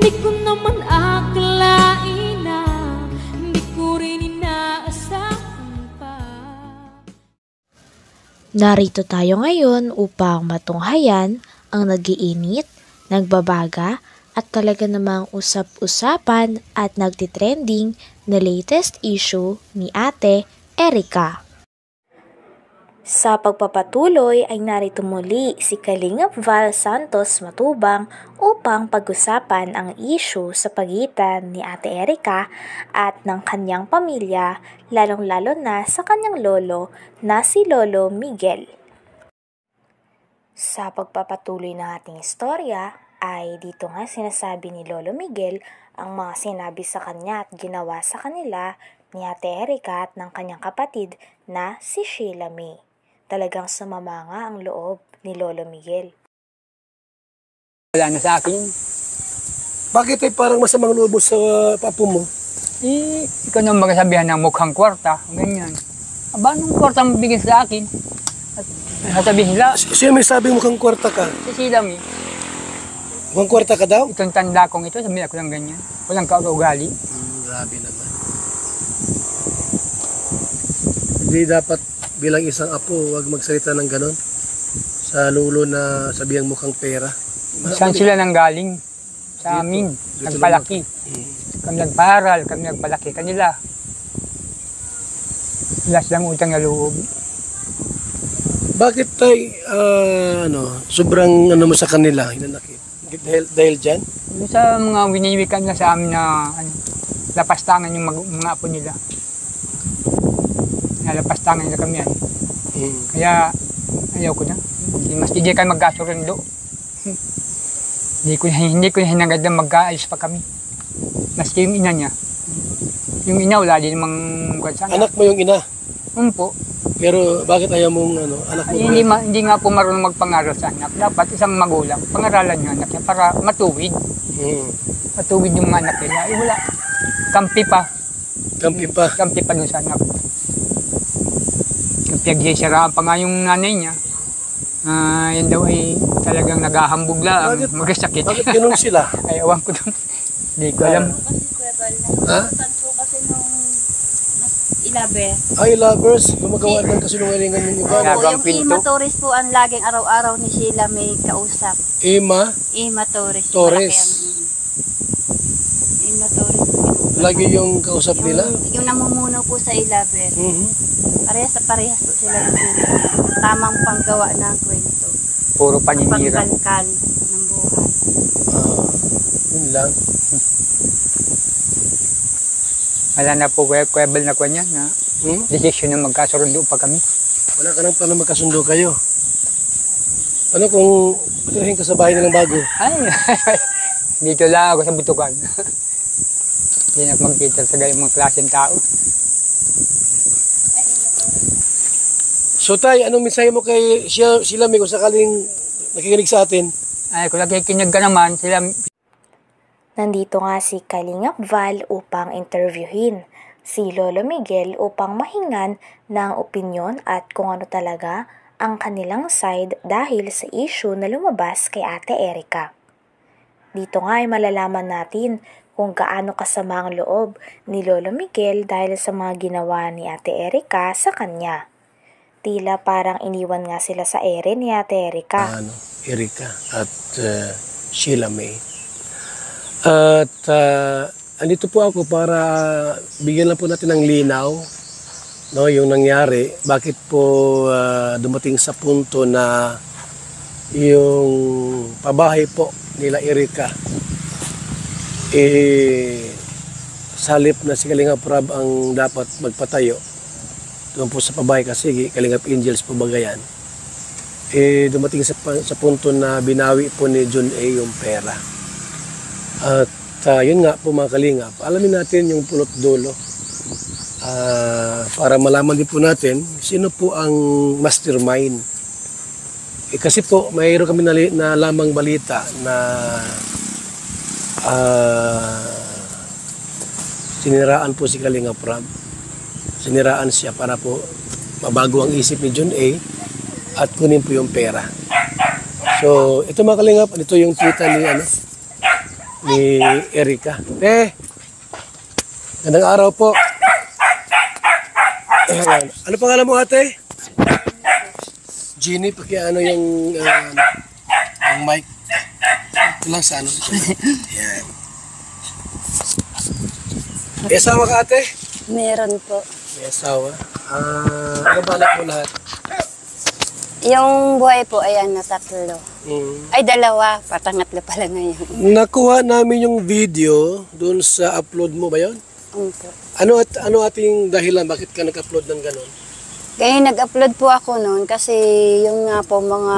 Di ko naman akalain na hindi ko rin inaasahan pa. Narito tayo ngayon upang matunghayan ang nagiinit, nagbabaga at talaga namang usap-usapan at nagtitrending na latest issue ni Ate Erica. Sa pagpapatuloy ay narito muli si Kalingap Val Santos Matubang upang pag-usapan ang issue sa pagitan ni Ate Erica at ng kanyang pamilya, lalong-lalo na sa kanyang lolo na si Lolo Miguel. Sa pagpapatuloy ng ating istorya ay dito nga sinasabi ni Lolo Miguel ang mga sinabi sa kanya at ginawa sa kanila ni Ate Erica at ng kanyang kapatid na si Sheila May. Talagang sumama nga ang loob ni Lolo Miguel. Wala na sa akin. Bakit ay parang masamang loob mo sa papo mo? Ikaw nang magsasabihan ng mukhang kwarta, ganyan. Aba, anong kwarta mo bigyan sa akin? At sasabihin nila, Sino may sabi mukhang kwarta ka? si Sheila May. Mukhang kwarta ka daw? Itong tanda kong ito, sabihin ako lang ganyan. Walang kaugali. Grabe naman. Hindi dapat bilang isang apo, huwag magsalita ng ganon. Sa lulo na sabihang mukhang pera. Saan sila nanggaling? Sa amin. Nagpalaki. Kami nagparal, kami nagpalaki kanila. Wala silang utang na loob. Bakit tay, sobrang mo sa kanila, hinanakit? Dahil dyan? Yung sa mga winiwikan na sa amin na lapastangan yung mga apo nila. Lapastangan nila kami yan. Kaya ayaw ko na. Mas hindi kayo magkasurundo. Hindi ko hinagad na magkaayos pa kami. Maski yung ina niya. Yung ina wala din namang sana. Anak mo yung ina? Po. Pero bakit ayaw mong anak mo? Hindi nga po marunong magpangaral sa anak. Dapat isang magulang, pangaralan yung anak niya para matuwid. Matuwid yung mga anak nila. Wala. Kampi pa. Kampi pa dun sa anak. Pinagsisiraan pa nga yung nanay niya. Yan daw ay talagang naghahambog lang, magkasakit. Bakit ganun sila? Ay, awan ko doon. Hindi ko alam. Ha? Ilaber. Ay, lovers. Gumagawa ng kasinungalingan yung iba. Gagang Yung pinto. Ima Torres po ang laging araw-araw ni Sheila may kausap. Ima Ima Torres. Torres. Ima Torres. Lagi yung kausap nila? Yung namumuno po sa Ilaber. Parehas po sila ng Sheila. Tamang panggawa ng kwento. Puro paninira. Pagkalkal ng buhay. Yun lang. Wala na po, kwebel na ko niya na decision na magkasurundo pa kami. Wala ka nang paano magkasundo kayo. Ano kung patirahin ka sa bahay nilang bago? Ay, dito lang ako sa butukan. Hindi na ako magkita sa gayong mga klaseng tao. So tay, anong mensahe mo kay Sheila May kung sakaling nakikinig sa atin? Ay, kung nakikinig ka naman, sila... Nandito nga si Kalingap Val upang interviewin si Lolo Miguel upang mahingan ng opinyon at kung ano talaga ang kanilang side dahil sa issue na lumabas kay Ate Erica. Dito nga ay malalaman natin kung gaano kasama ang loob ni Lolo Miguel dahil sa mga ginawa ni Ate Erica sa kanya. Tila parang iniwan nga sila sa ere ni Ate Erica. Erica at Sheila May. At andito po ako para bigyan lang po natin ng linaw, no, yung nangyari. Bakit po dumating sa punto na yung pabahay po nila Erica salip na si Kalingap Rab ang dapat magpatayo doon po sa pabahay kasi Kalingap Angels po bagayan. Dumating sa punto na binawi po ni John A. yung pera. At yun nga po mga Kalingap, alamin natin yung pulot dulo para malaman din po natin sino po ang mastermind. Kasi po mayroon kami na lamang balita na siniraan po si Kalingap Rab. Siniraan siya para po mabago ang isip ni John A. at kunin po yung pera. So ito mga Kalingap, ito yung tita ni ni Erika. Gandang araw po. Ayan. Ano pangalan mo, ate? Jeannie, pakiano yung mic. Ito lang sa ano. Ayan. May asawa ka, ate? Meron po. May asawa. Ano balak mo lahat? Yung buhay po, ayan na 3. Ay, 2. Patangatlo pala ngayon. Nakuha namin yung video doon sa upload mo ba yun? Opo. Ano ating dahilan? Bakit ka nag-upload ng ganon? Kaya nag-upload po ako noon kasi yung nga po mga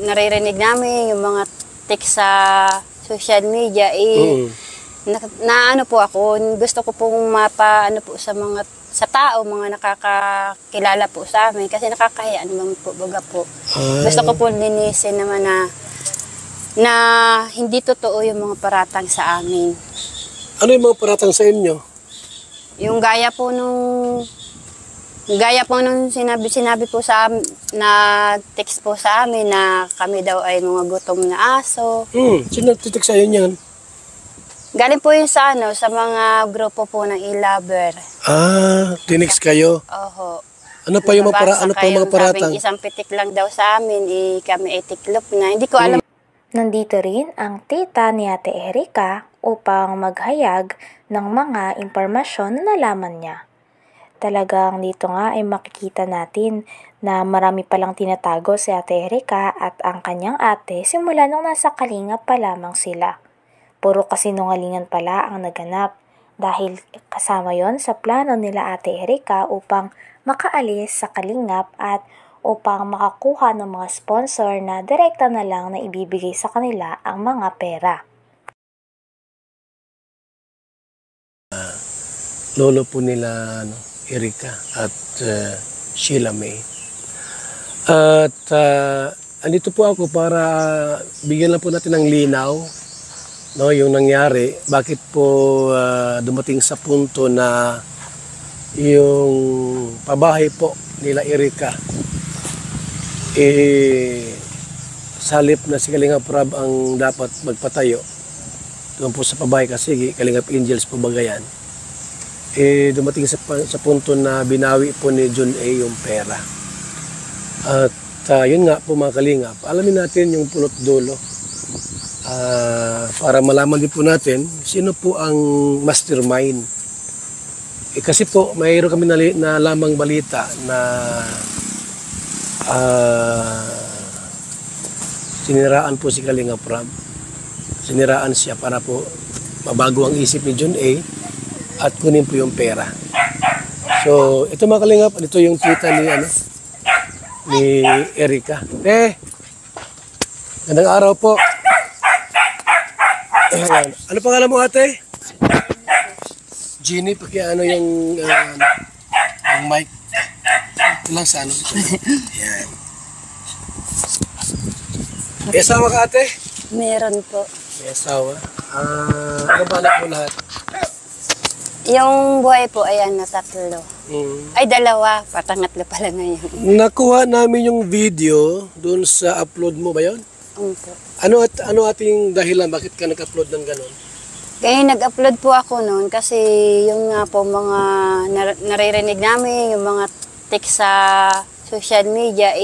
naririnig namin, yung mga text sa social media, na ano po ako, gusto ko pong mapaano po sa tao, mga nakakakilala po sa amin kasi nakakahiya naman po, baga po. Gusto ko po linisin naman na hindi totoo yung mga paratang sa amin. Ano yung mga paratang sa inyo? Yung gaya po nung sinabi po sa amin, na text po sa amin na kami daw ay mga gutom na aso. Sino nagtitik sa'yo niyan? Galing po yun sa mga grupo po ng e-lover. Tinix kayo? Oho. Ano pa yung mga paratang? Sabing isang pitik lang daw sa amin, kami ay tiklop na. Hindi ko alam. Nandito rin ang tita ni Ate Erika upang maghayag ng mga impormasyon na nalaman niya. Talagang dito nga ay makikita natin na marami palang tinatago si Ate Erika at ang kanyang ate simula nung nasa Kalingap pa lamang sila. Puro kasinungalingan pala ang naganap dahil kasama yon sa plano nila Ate Erika upang makaalis sa Kalingap at upang makakuha ng mga sponsor na direkta na lang na ibibigay sa kanila ang mga pera. Lolo po nila Erika at Sheila May. At andito po ako para bigyan lang po natin ng linaw yung nangyari. Bakit po dumating sa punto na yung pabahay po nila Erika sa halip na si Kalingap Rab ang dapat magpatayo doon po sa pabahay kasi Kalingap Angels po bagayan. Dumating sa punto na binawi po ni John A. yung pera. At yun nga po mga Kalingap, alamin natin yung pulot dulo para malaman din po natin sino po ang mastermind. Kasi po mayroon kami na lamang balita na siniraan po si Kalingap Rab. Siniraan siya para po mabago ang isip ni John A. at kunin po yung pera. So, ito mga Kalingap, ito yung tita ni Erika. Gandang araw po. Ayan. Ano pangalan mo, ate? Jeannie, pakiano yung mic. Ito lang sa ano. Ayan. May asawa ka, ate? Meron po. May asawa. Ano balak mo lahat? Yung buhay po, ayan na 3. Ay, 2. Patangatlo pala ngayon. Nakuha namin yung video doon sa upload mo ba yun? Opo. Ano ating dahilan? Bakit ka nag-upload ng ganon? Kaya nag-upload po ako noon kasi yung nga po mga naririnig namin, yung mga text sa social media,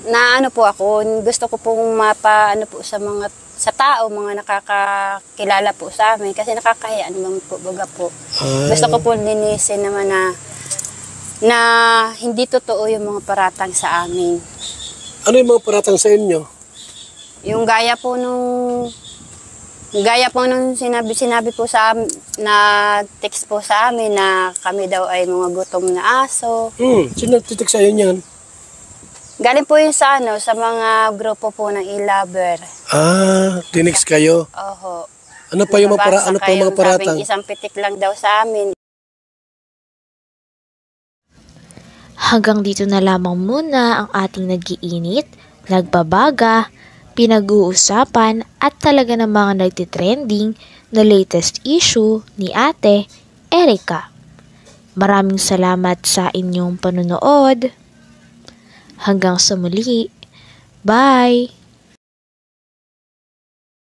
na ano po ako, gusto ko pong mapaano po sa tao, mga nakakakilala po sa amin kasi nakakahiya naman po, baga po. Gusto ko po linisin naman na hindi totoo yung mga paratang sa amin. Ano yung mga paratang sa inyo? Yung gaya po nung sinabi po sa amin, na text po sa amin na kami daw ay mga gutom na aso. Sino nagtitik sa'yo niyan? Galing po yun sa mga grupo po ng e-lover. Tinix kayo? Oho. Ano pa yung mga paratang? Sabing isang pitik lang daw sa amin. Hanggang dito na lamang muna ang ating nag-iinit, nagbabaga, pinag-uusapan at talaga ng mga nagtitrending na latest issue ni Ate Erika. Maraming salamat sa inyong panonood. Hanggang sa muli. Bye!